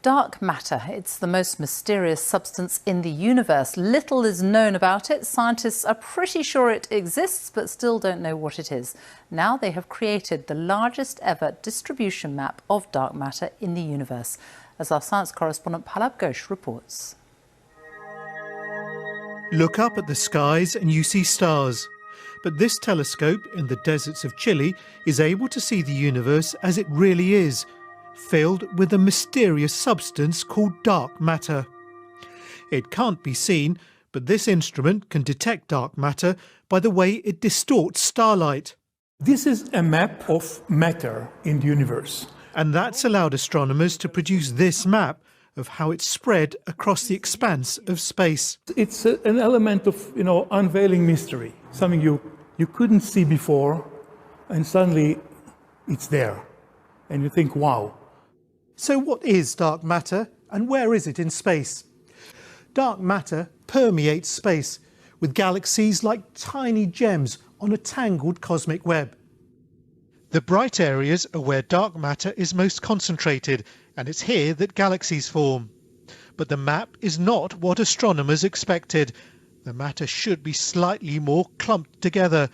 Dark matter. It's the most mysterious substance in the universe. Little is known about it. Scientists are pretty sure it exists, but still don't know what it is. Now they have created the largest ever distribution map of dark matter in the universe, as our science correspondent Palab Ghosh reports. Look up at the skies and you see stars. But this telescope in the deserts of Chile is able to see the universe as it really is, filled with a mysterious substance called dark matter. It can't be seen, but this instrument can detect dark matter by the way it distorts starlight. This is a map of matter in the universe. And that's allowed astronomers to produce this map of how it's spread across the expanse of space. It's an element of, unveiling mystery, something you couldn't see before, and suddenly it's there. And you think, wow. So what is dark matter and where is it in space? Dark matter permeates space, with galaxies like tiny gems on a tangled cosmic web. The bright areas are where dark matter is most concentrated, and it's here that galaxies form. But the map is not what astronomers expected. The matter should be slightly more clumped together.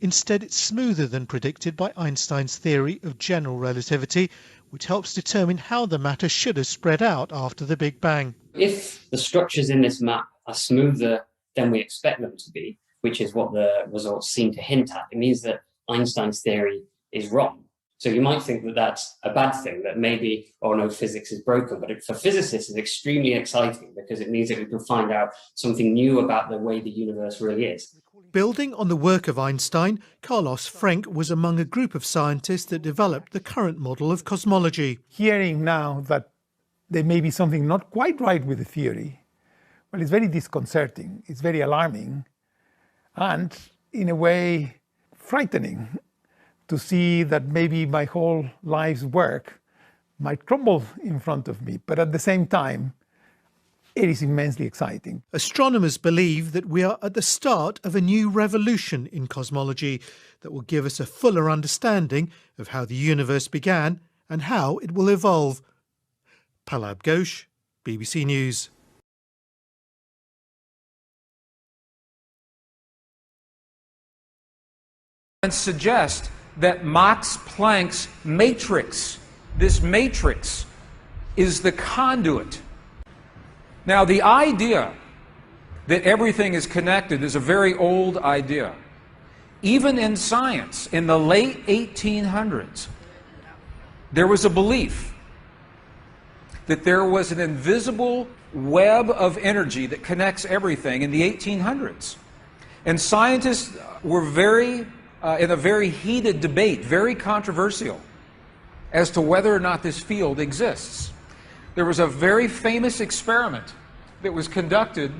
Instead, it's smoother than predicted by Einstein's theory of general relativity, which helps determine how the matter should have spread out after the Big Bang. If the structures in this map are smoother than we expect them to be, which is what the results seem to hint at, it means that Einstein's theory is wrong. So you might think that that's a bad thing, that maybe, oh no, physics is broken. But for physicists, it's extremely exciting because it means that we can find out something new about the way the universe really is. Building on the work of Einstein, Carlos Frenk was among a group of scientists that developed the current model of cosmology. Hearing now that there may be something not quite right with the theory, well, it's very disconcerting, it's very alarming, and in a way frightening to see that maybe my whole life's work might crumble in front of me. But at the same time, it is immensely exciting. Astronomers believe that we are at the start of a new revolution in cosmology that will give us a fuller understanding of how the universe began and how it will evolve. Palab Ghosh, BBC News. And suggest that Max Planck's matrix, this matrix, is the conduit. Now, the idea that everything is connected is a very old idea. Even in science, in the late 1800s, there was a belief that there was an invisible web of energy that connects everything in the 1800s. And scientists were in a very heated debate, very controversial, as to whether or not this field exists. There was a very famous experiment that was conducted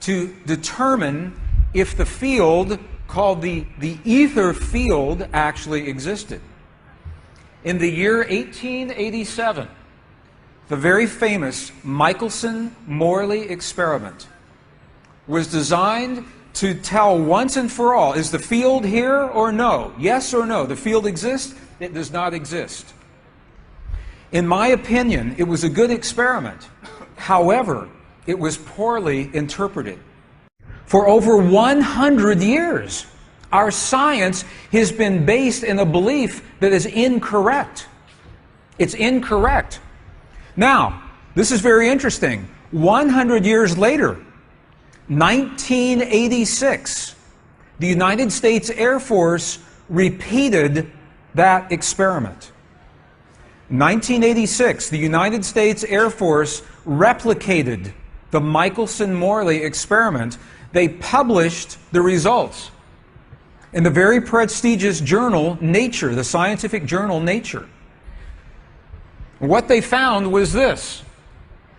to determine if the field called the ether field actually existed. In the year 1887, the very famous Michelson-Morley experiment was designed to tell once and for all, is the field here or no? Yes or no? The field exists? It does not exist. In my opinion, it was a good experiment. However, it was poorly interpreted. For over 100 years, our science has been based in a belief that is incorrect. It's incorrect. Now, this is very interesting. 100 years later, 1986, the United States Air Force repeated that experiment. 1986, the United States Air Force replicated the Michelson-Morley experiment. They published the results in the very prestigious journal Nature, the scientific journal Nature. What they found was this.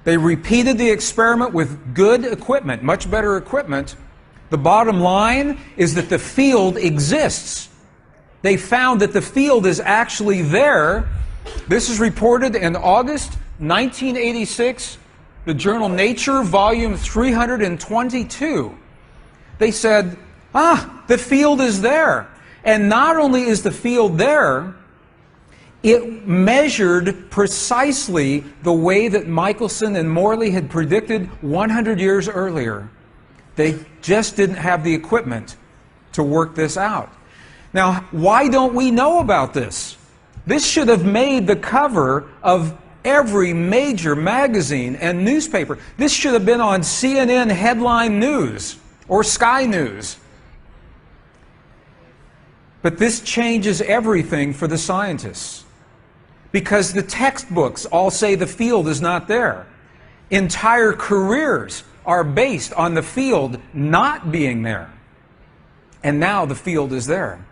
They repeated the experiment with good equipment, much better equipment. The bottom line is that the field exists. They found that the field is actually there. This is reported in August 1986, the journal Nature, volume 322. They said, the field is there. And not only is the field there, It measured precisely the way that Michelson and Morley had predicted 100 years earlier. They just didn't have the equipment to work this out. Now, why don't we know about this? This should have made the cover of every major magazine and newspaper. This should have been on CNN headline news or Sky News. But this changes everything for the scientists, because the textbooks all say the field is not there. Entire careers are based on the field not being there. And now the field is there.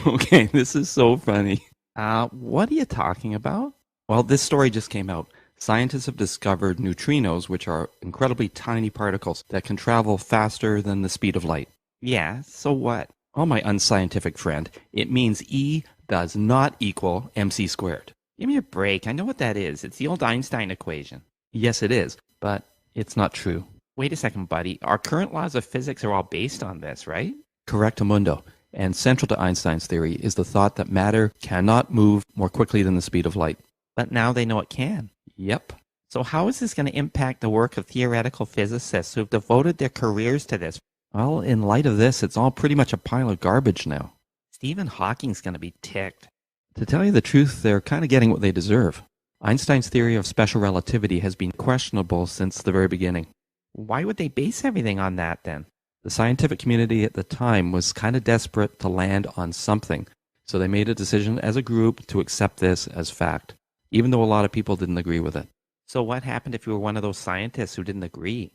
Okay, this is so funny. What are you talking about? Well, this story just came out. Scientists have discovered neutrinos, which are incredibly tiny particles that can travel faster than the speed of light. Yeah, so what? Oh, my unscientific friend, it means E does not equal mc squared. Give me a break. I know what that is. It's the old Einstein equation. Yes, it is, but it's not true. Wait a second, buddy. Our current laws of physics are all based on this, right? Correctamundo. And central to Einstein's theory is the thought that matter cannot move more quickly than the speed of light. But now they know it can. Yep. So how is this going to impact the work of theoretical physicists who have devoted their careers to this? Well, in light of this, it's all pretty much a pile of garbage now. Stephen Hawking's going to be ticked. To tell you the truth, they're kind of getting what they deserve. Einstein's theory of special relativity has been questionable since the very beginning. Why would they base everything on that then? The scientific community at the time was kind of desperate to land on something, so they made a decision as a group to accept this as fact, even though a lot of people didn't agree with it. So what happened if you were one of those scientists who didn't agree?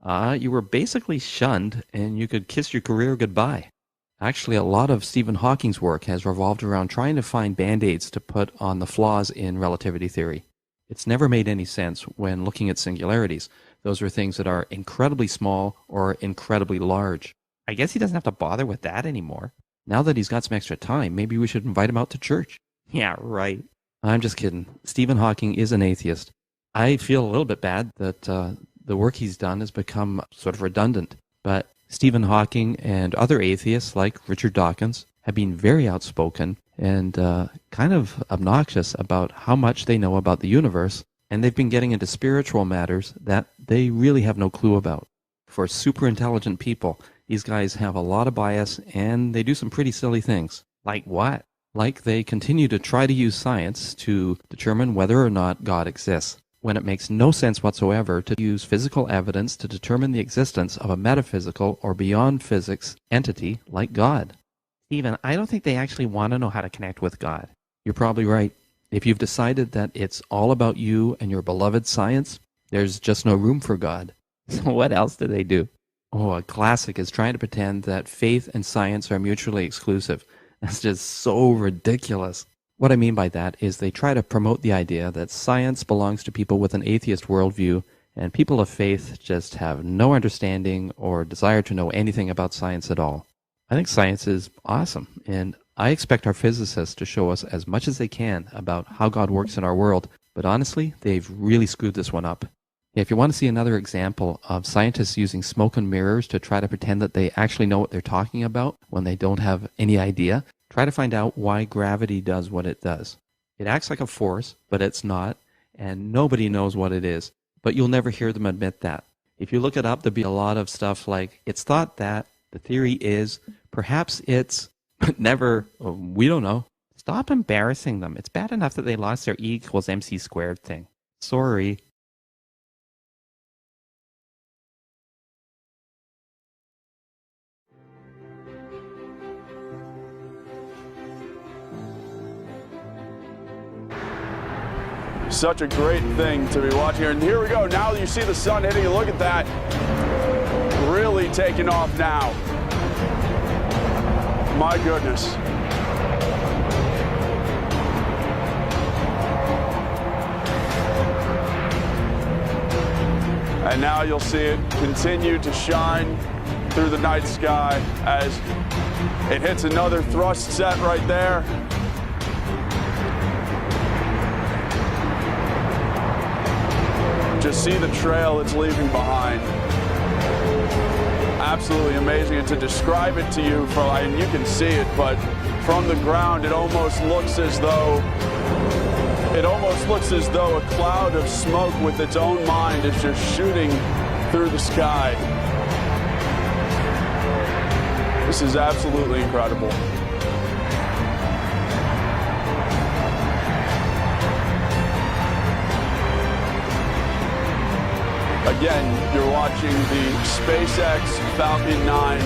You were basically shunned, and you could kiss your career goodbye. Actually, a lot of Stephen Hawking's work has revolved around trying to find band-aids to put on the flaws in relativity theory. It's never made any sense when looking at singularities. Those are things that are incredibly small or incredibly large. I guess he doesn't have to bother with that anymore. Now that he's got some extra time, maybe we should invite him out to church. Yeah, right. I'm just kidding. Stephen Hawking is an atheist. I feel a little bit bad that the work he's done has become sort of redundant. But Stephen Hawking and other atheists like Richard Dawkins have been very outspoken and kind of obnoxious about how much they know about the universe, and they've been getting into spiritual matters that they really have no clue about. For super intelligent people, these guys have a lot of bias, and they do some pretty silly things. Like what? Like they continue to try to use science to determine whether or not God exists, when it makes no sense whatsoever to use physical evidence to determine the existence of a metaphysical or beyond physics entity like God. Stephen, I don't think they actually want to know how to connect with God. You're probably right. If you've decided that it's all about you and your beloved science, there's just no room for God. So what else do they do? Oh, a classic is trying to pretend that faith and science are mutually exclusive. That's just so ridiculous. What I mean by that is they try to promote the idea that science belongs to people with an atheist worldview, and people of faith just have no understanding or desire to know anything about science at all. I think science is awesome, and I expect our physicists to show us as much as they can about how God works in our world, but honestly, they've really screwed this one up. If you want to see another example of scientists using smoke and mirrors to try to pretend that they actually know what they're talking about when they don't have any idea, try to find out why gravity does what it does. It acts like a force, but it's not, and nobody knows what it is, but you'll never hear them admit that. If you look it up, there'll be a lot of stuff like, it's thought that, the theory is, perhaps it's, but never, we don't know. Stop embarrassing them. It's bad enough that they lost their E equals mc squared thing. Sorry. Such a great thing to be watching here. And here we go. Now you see the sun hitting. Look at that. Really taking off now. My goodness. And now you'll see it continue to shine through the night sky as it hits another thrust set right there. Just see the trail it's leaving behind. Absolutely amazing. And to describe it to you, and you can see it, but from the ground, it almost looks as though It almost looks as though a cloud of smoke with its own mind is just shooting through the sky. This is absolutely incredible. Again, you're watching the SpaceX Falcon 9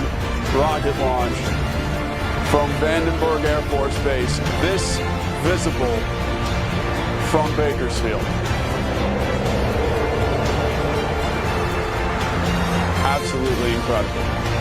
rocket launch from Vandenberg Air Force Base. This visible from Bakersfield. Absolutely incredible.